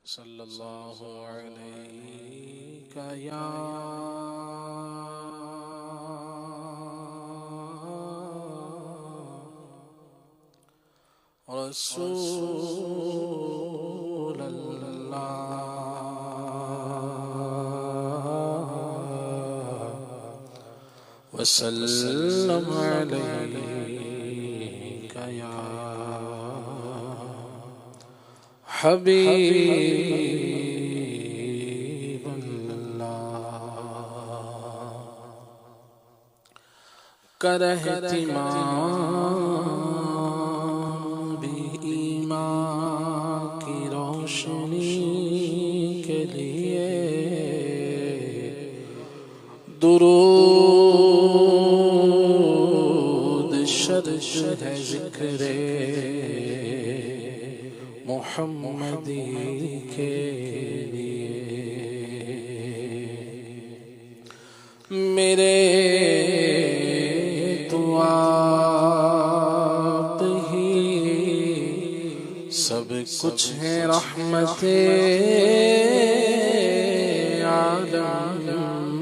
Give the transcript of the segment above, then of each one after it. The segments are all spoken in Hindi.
सल्लल्लाहु अलैहि या रसूल अल्लाह वसल्लम अलैका या हबीब अल्लाह। कर एहतिमाम भी ईमान की रोशनी के लिए दुरूद शर्त है ज़िक्रे मुहम्मदी के लिए। मेरे तो आप ही सब कुछ है रहमते आलम।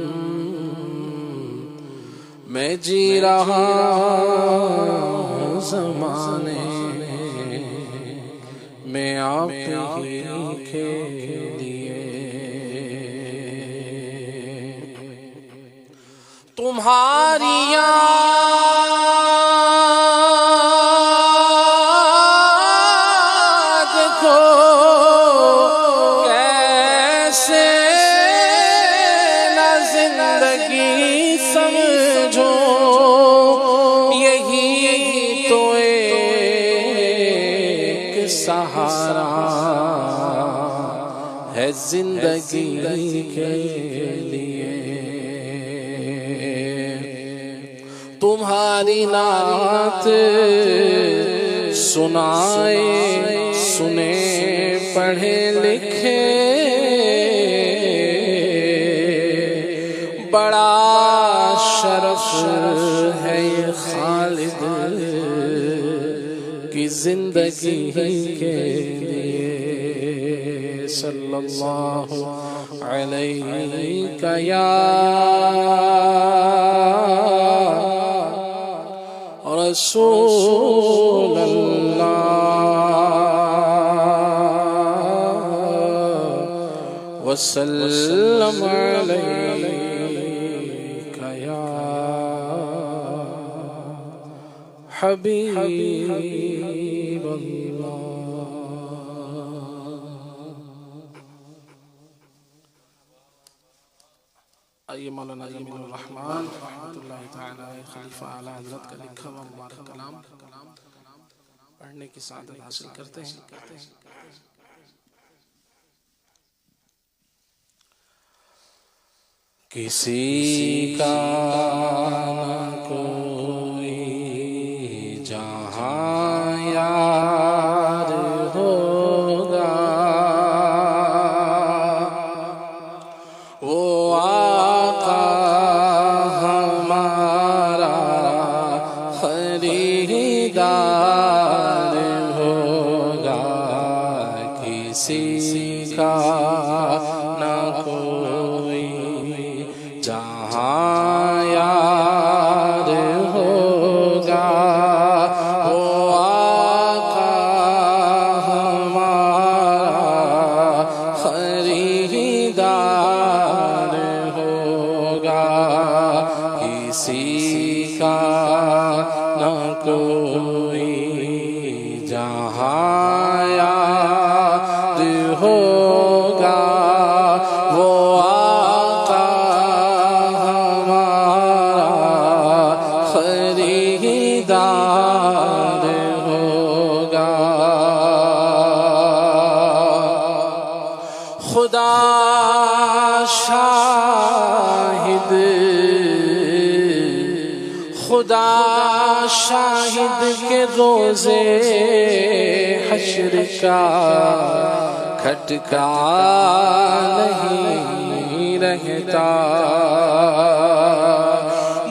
मैं जी रहा हूँ ज़माने मैं आप ही के लिए। तुम्हारी याद को कैसे न जिंदगी समझो, यही तो एक सहारा है जिंदगी के लिए। तुम्हारी नात सुनाए सुने पढ़े लिखे बड़ा शरफ है ये खालिद की जिंदगी के लिए। सल्लल्लाहु अलैहि या रसूल अल्लाह वसल्लम अलैका या हबीब अल्लाह। आइए मौलाना जमीलुर रहमान रहमतुल्लाहि तआला खलीफा आला हज़रत का लिखा हुआ मुबारक कलाम पढ़ने की सादत हासिल करते हैं। किसी का कोई जहां यार होगा, वो आका हमारा खरीदार होगा। किसी का न कोई जहां यार होगा, वो आका हमारा खरीदार होगा। किसी का न कोई जहां यार होगा, वो आका हमारा खरीदार होगा। खुदा शाहिद खुदा शाहिद के रोज़े हश्र का खटका नहीं रहता।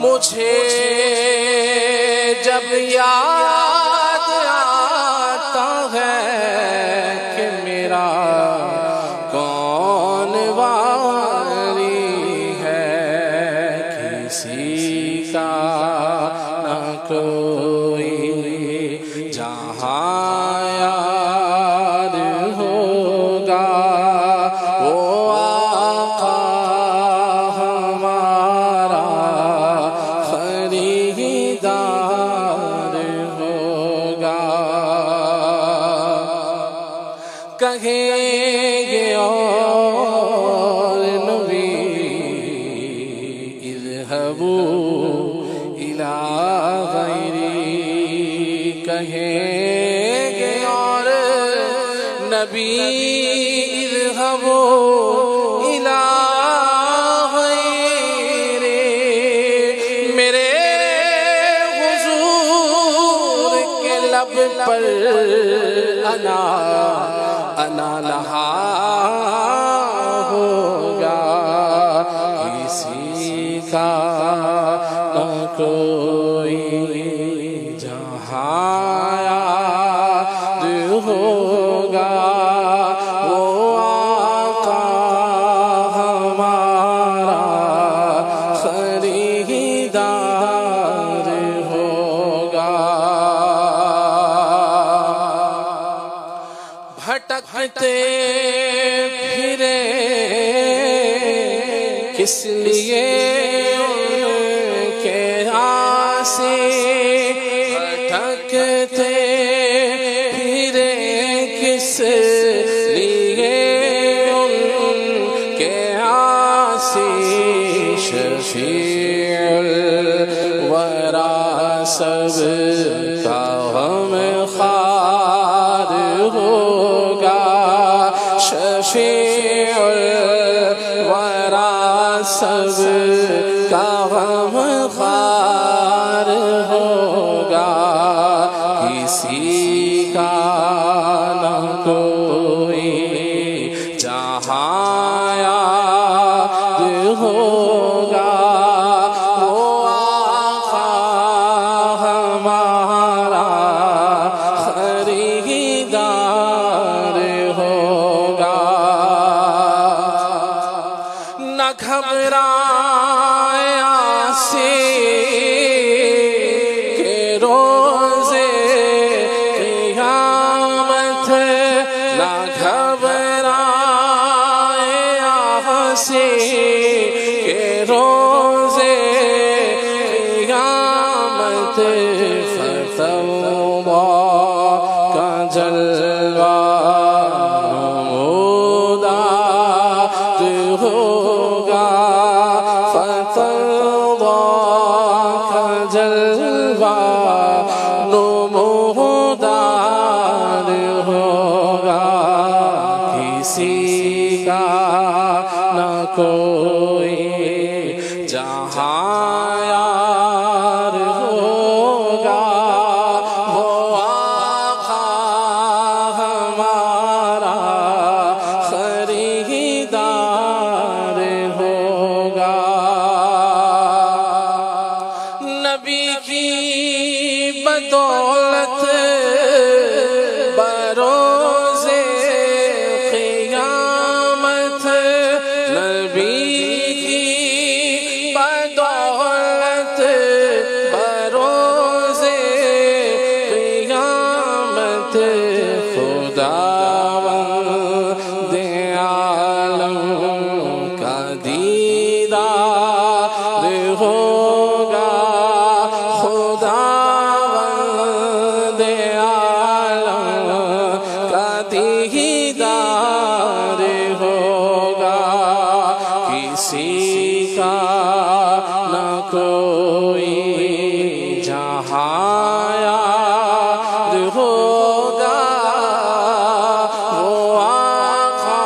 मुझे जब याद आता है कि मेरा होगा, वो आका हमारा खरीदार होगा। कहेंगे और नबी इज़हबू इला गैरी, कहेंगे और नबी इज़हबू इला गैरी, मेरे हुजूर के लब पर अना लहा होगा, किसी का न कोई जहाँ याद होगा, वो आका हमारा खरीदार होगा। भटकते फिरे किस लिए उनके आसे, भटकते फिरे किस लिए उनके आसे, शफीउल वरा सब का गमख्वार होगा, शफीउल वरा सब का गमख्वार होगा, किसी का न कोई जहाँ याद होगा, वो आका हमारा खरीदार होगा। न घबराए आसे के रोज़े क़यामत, न घबराए आसे के रोज़े क़यामत, फ़तवा का जलवा नमूदार होगा, फ़तवा का जलवा नमूदार होगा, किसी का न कोई जहाँ यार होगा, वो आका हमारा खरीदार होगा। नबी की बदौलत बरोज़े क़यामत, नबी की बदौलत बरोज़े क़यामत, खुदावंद आलम का दीदार होगा, खुदावंद आलम का दीदार होगा, किसी का न कोई जहाँ याद होगा, वो आका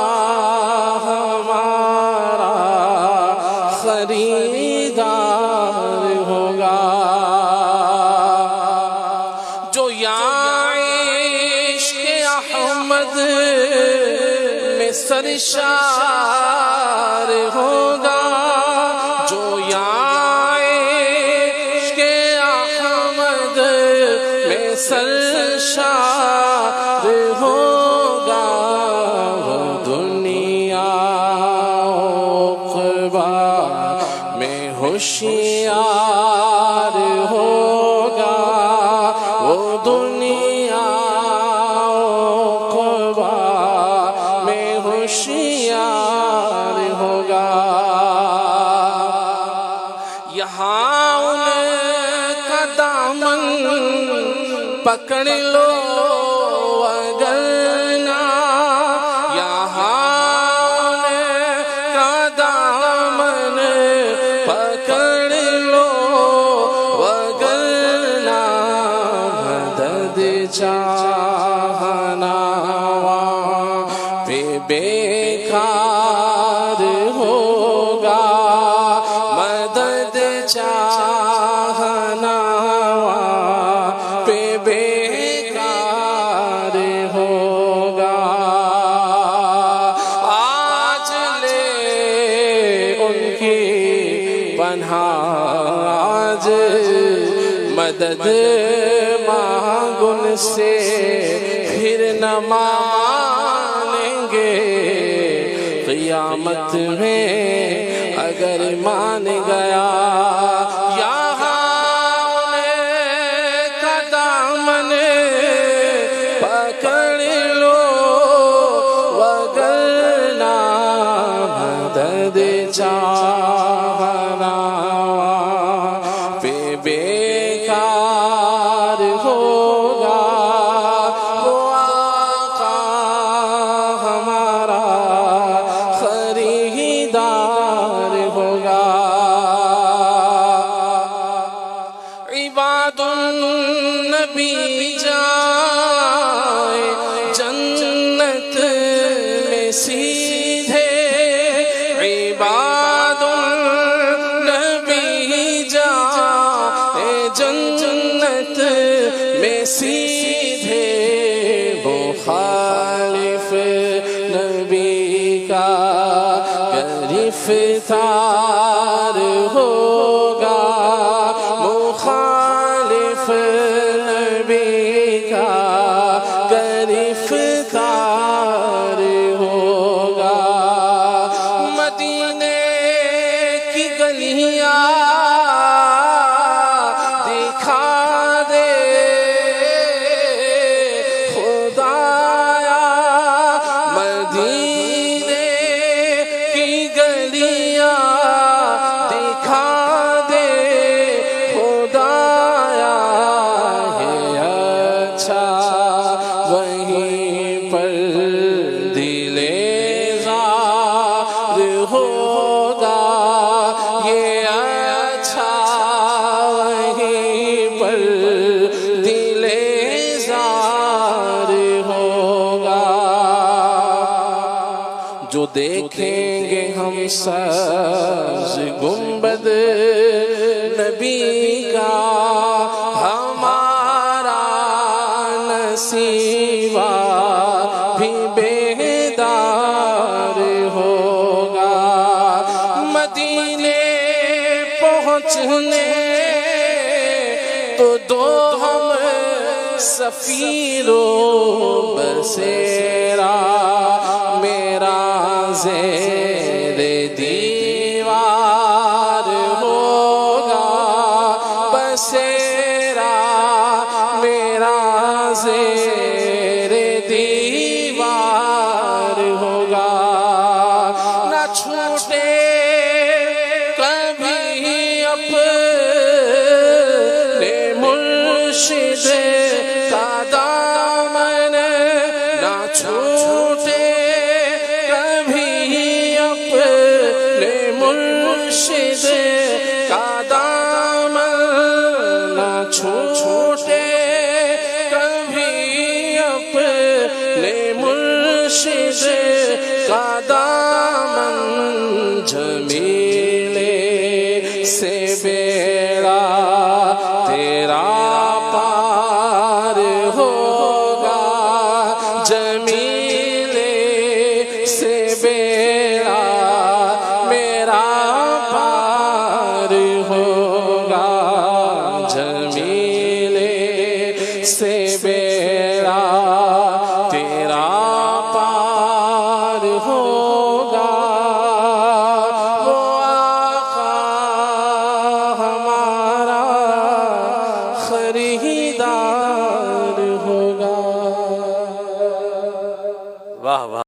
हमारा खरीदार होगा। जो इश्क़ अहमद में सरशार होगा, जो इश्क़ अहमद में सरशार होगा, वो दुनिया उक़बा में होशियार होगा, वो दुनिया उक़बा में होशियार होगा। यहाँ उनका दामन पकड़ लो वगरना, यहाँ उनका दामन पकड़ लो वगरना, मदद चाहना पे बेकार होगा, मदद चाहना पे बेकार होगा। आज ले उनकी पनाह, आज मदद मांग उनसे, फिर न मानेंगे क़यामत में अगर मान गया। यहाँ उनका दामन पकड़ लो वगरना, मदद चाहना पे बेकार होगा। वो आका हमारा खरीदार होगा। इबादुन नबी जाए जन्नत में सीधे, इबादुन नबी जाए जन्नत में सीधे, वो खालिफ नबी का गिरफ्तार होगा, मुखालिफ नबी का गिरफ्तार होगा। मदीने की गलियां दिखा दे खुदाया, मदीने की गलियां दिखा दे खुदाया। ये अच्छा वहीं पर दिले ग़ार होगा, ये अच्छा वहीं पर दिले ज़ार होगा। जो देखेंगे हम सब्ज़ गुंबद नबी का, हमारा नसीबा भी बेदार होगा। मदीने पहुँचने तो दो हम सफीरों बसेरा, मेरा ज़ेरे दीवार होगा, बसेरा मेरा ज़ेरे दीवार होगा। न छूटे कभी अपने मुर्शिद का दामन, न छूटे कभी अपने मुर्शिद का दामन, न छूटे कभी अपने मुर्शिद का दामन। जमीले से बेड़ा तेरा पार होगा, जमीले से बेड़ा मेरा पार होगा, जमीले से बेड़ा तेरा पार होगा। वो आका हमारा खरीदार होगा। वाह वाह।